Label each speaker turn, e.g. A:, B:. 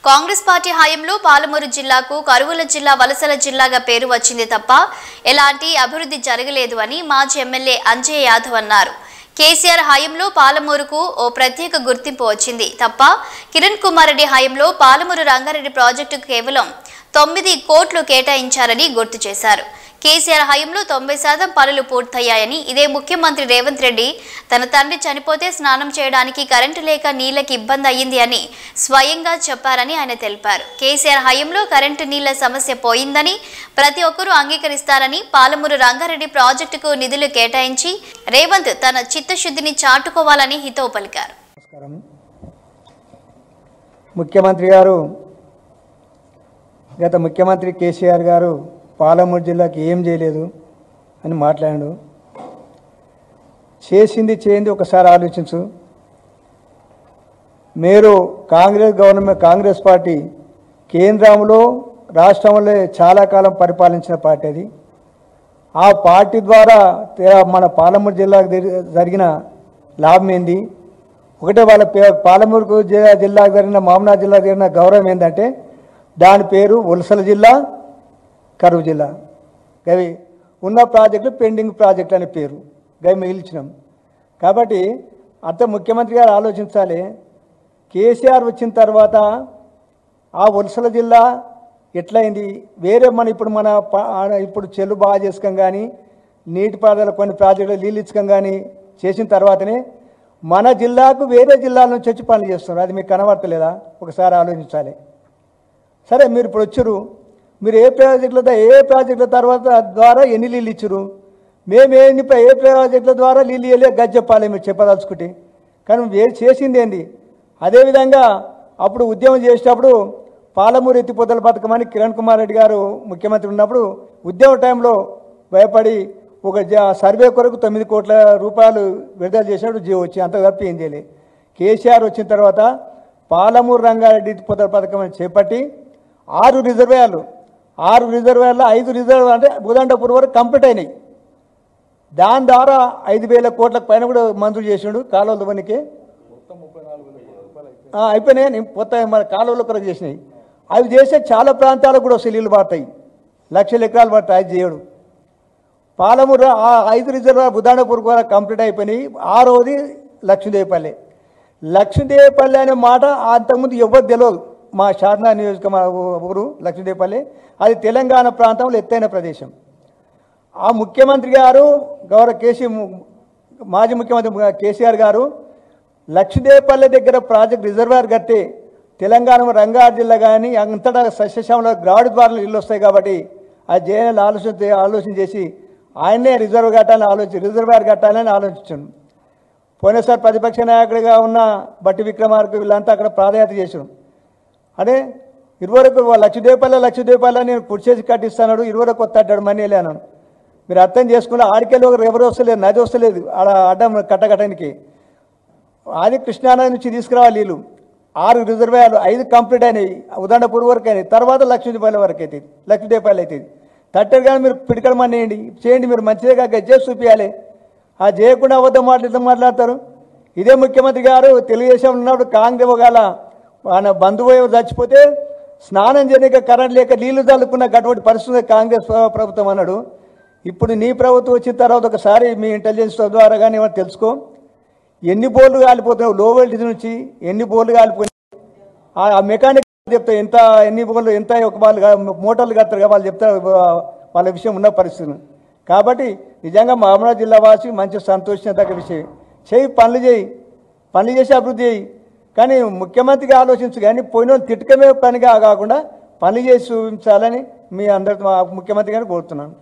A: Congress party హయాంలో పాలమూరు జిల్లాకు కరువుల జిల్లా వలసల జిల్లాగా పేరు వచ్చింది తప్ప ఎలాంటి అభివృద్ధి జరగలేదు అని మాజీ ఎమ్మెల్యే అంజయ్య యాదవ్ అన్నారు. కేసీఆర్ హయాంలో పాలమూరుకు ఓ ప్రత్యేక గుర్తింపు వచ్చింది తప్ప కిరణ్ కుమార్ రెడ్డి హయాంలో పాలమూరు రంగారెడ్డి ప్రాజెక్టుకు కేవలం 9 కోట్లు కేటాయించారని గుర్తు చేశారు. కేసీఆర్ హయాంలో 90% పనులు పూర్తయ్యాయని, ఇదే ముఖ్యమంత్రి రేవంత్ రెడ్డి తన తండ్రి చనిపోతే స్నానం చేయడానికి కరెంటు లేక నీళ్లకు ఇబ్బంది అయ్యింది అని స్వయంగా చెప్పారని ఆయన తెలిపారు. కేసీఆర్ హయాంలో కరెంటు నీళ్ల సమస్య పోయిందని, ప్రతి ఒక్కరూ అంగీకరిస్తారని, పాలమూరు రంగారెడ్డి ప్రాజెక్టుకు నిధులు కేటాయించి రేవంత్ తన చిత్తశుద్ధిని చాటుకోవాలని హితవు పలికారు.
B: ముఖ్యమంత్రి గారు గత ముఖ్యమంత్రి కేసీఆర్ గారు పాలమూరు జిల్లాకి ఏం చేయలేదు అని మాట్లాడాడు. చేసింది చేయింది ఒకసారి ఆలోచించు. మీరు కాంగ్రెస్ పార్టీ కేంద్రంలో రాష్ట్రంలో చాలా కాలం పరిపాలించిన పార్టీ అది. ఆ పార్టీ ద్వారా మన పాలమూరు జిల్లాకు జరిగిన లాభం ఏంది? ఒకటే వాళ్ళ పాలమూరు జిల్లాకు జరిగిన మామనాథ్ జిల్లాకు జరిగిన గౌరవం ఏంటంటే దాని పేరు వలసల జిల్లా, కరువు జిల్లా. గవి ఉన్న ప్రాజెక్టులు పెండింగ్ ప్రాజెక్టులు అనే పేరు గవి మిగిల్చినాం. కాబట్టి ముఖ్యమంత్రి గారు ఆలోచించాలి. కేసీఆర్ వచ్చిన తర్వాత ఆ వలసల జిల్లా ఎట్లయింది? వేరే ఇప్పుడు చెల్లు బాగా చేసుకోం కానీ, నీటిపారుదల కొన్ని ప్రాజెక్టులు నీళ్ళు ఇచ్చకం కానీ చేసిన తర్వాతనే మన జిల్లాకు వేరే జిల్లాల నుంచి వచ్చి పనులు చేస్తున్నారు. అది మీకు కనబడతలేదా? ఒకసారి ఆలోచించాలి. సరే, మీరు ఇప్పుడు వచ్చారు, మీరు ఏ ప్రాజెక్టుల తర్వాత ద్వారా ఎన్ని నీళ్ళు ఇచ్చారు? మేము ఏ ప్రాజెక్టుల ద్వారా నీళ్ళు ఇవ్వలే గది చెప్పాలి మీరు చెప్పదలుచుకుంటే. కానీ మీరు చేసింది ఏంది? అదేవిధంగా అప్పుడు ఉద్యమం చేసేటప్పుడు పాలమూరు ఎత్తిపోతల పథకం అని కిరణ్ కుమార్ రెడ్డి గారు ముఖ్యమంత్రి ఉన్నప్పుడు ఉద్యమ టైంలో భయపడి ఒక సర్వే కొరకు 9 కోట్ల రూపాయలు విడుదల చేసినప్పుడు జీవో వచ్చి అంత తప్పి ఏం చేయలేదు. కేసీఆర్ వచ్చిన తర్వాత పాలమూరు రంగారెడ్డి ఎత్తిపోతల పథకం అని చేపట్టి 6 రిజర్వాయర్లు 5 రిజర్వ్ అంటే బుదండపూర్ వరకు కంప్లీట్ అయినాయి. దాని ద్వారా 5,000 కోట్లకు పైన కూడా మంజూరు చేసినాడు. కాలువల పనికి అయిపోయినాయి. మొత్తం మన కాలువల కొరకు చేసినాయి. అవి చేస్తే చాలా ప్రాంతాలకు కూడా వస్తాయి, నీళ్ళు పడతాయి, లక్షల ఎకరాలు పడతాయి. అది చేయడు. పాలమూరు ఆ 5 రిజర్వాయర్ బుదండపూర్ వరకు కంప్లీట్ అయిపోయినాయి. 6వది లక్ష్మీదేవిపల్లి అనే మాట అంతకుముందు ఎవరు తెలియదు. మా షార్నా ఊరు లక్ష్మీదేవిపల్లి, అది తెలంగాణ ప్రాంతంలో ఎత్తైన ప్రదేశం. ఆ ముఖ్యమంత్రి గారు మాజీ ముఖ్యమంత్రి కేసీఆర్ గారు లక్ష్మీదేవిపల్లి దగ్గర ప్రాజెక్ట్ రిజర్వాయర్ కట్టి తెలంగాణ రంగారెడ్డి జిల్లా కానీ అంతటా సస్యశ్యామల గ్రావిడ్ ద్వారా నీళ్ళు వస్తాయి కాబట్టి అది చేయాలని ఆలోచన చేసి ఆయనే రిజర్వాయర్ కట్టాలని ఆలోచించాను. పోయినసారి ప్రతిపక్ష నాయకుడిగా ఉన్న బట్టి విక్రమార్క వీళ్ళంతా అక్కడ ప్రాధాన్యత చేశారు. అదే ఇరువరకు లక్షదేపాల నేను కుర్చేసి కట్టిస్తాడు, ఇరువరకు కొత్తాడు మనీ వెళ్ళాను. మీరు అర్థం చేసుకున్న ఆడికెళ్ళి ఒకరు ఎవరు వస్తలేదు, నది వస్తలేదు ఆడ అడ్డం కట్టడానికి. అది కృష్ణానది నుంచి తీసుకురావాలి నీళ్ళు. 6 రిజర్వాయర్లు 5 కంప్లీట్ అయినాయి, ఉదండపూర్ వరకు అయినాయి. తర్వాత లక్ష్మీదేపాల వరకు అవుతుంది, లక్ష్మీదేపాలు అవుతుంది. తట్టరు కానీ మీరు పిడికడ మనీ చేయండి, మీరు మంచిగా చేసి చూపించాలి. ఆ చేయకుండా అబద్ధం మాట్లాడతారు. ఇదే ముఖ్యమంత్రి గారు తెలుగుదేశం ఉన్నప్పుడు కాంగ్రెస్ ఒకవేళ ఆయన బంధువు చచ్చిపోతే స్నానం చేయలేక కరెంట్ లేక నీళ్లు చల్లుకున్న అటువంటి పరిస్థితి కాంగ్రెస్ ప్రభుత్వం అన్నాడు. ఇప్పుడు నీ ప్రభుత్వం వచ్చిన తర్వాత ఒకసారి మీ ఇంటెలిజెన్స్ ద్వారా కానీ ఏమైనా తెలుసుకో, ఎన్ని బోర్లు కాలిపోతున్నావు, లో వోల్టేజ్ నుంచి ఎన్ని బోర్లు కాలిపోయినాయి. ఆ మెకానిక్ చెప్తా ఎన్ని బోర్లు ఎంత ఒక వాళ్ళు మోటార్లు కడతారు వాళ్ళు చెప్తారు వాళ్ళ విషయం ఉన్న పరిస్థితి. కాబట్టి నిజంగా మామనాథ్ జిల్లా వాసి మంచి సంతోషించదగ్గ విషయం. పనులు చేసి అభివృద్ధి చేయి. కానీ ముఖ్యమంత్రిగా ఆలోచించు, కానీ పోయిన తిట్టకమే పనిగా కాకుండా పనులు చేసి చూపించాలని మీ అందరితో ముఖ్యమంత్రి గారిని కోరుతున్నాను.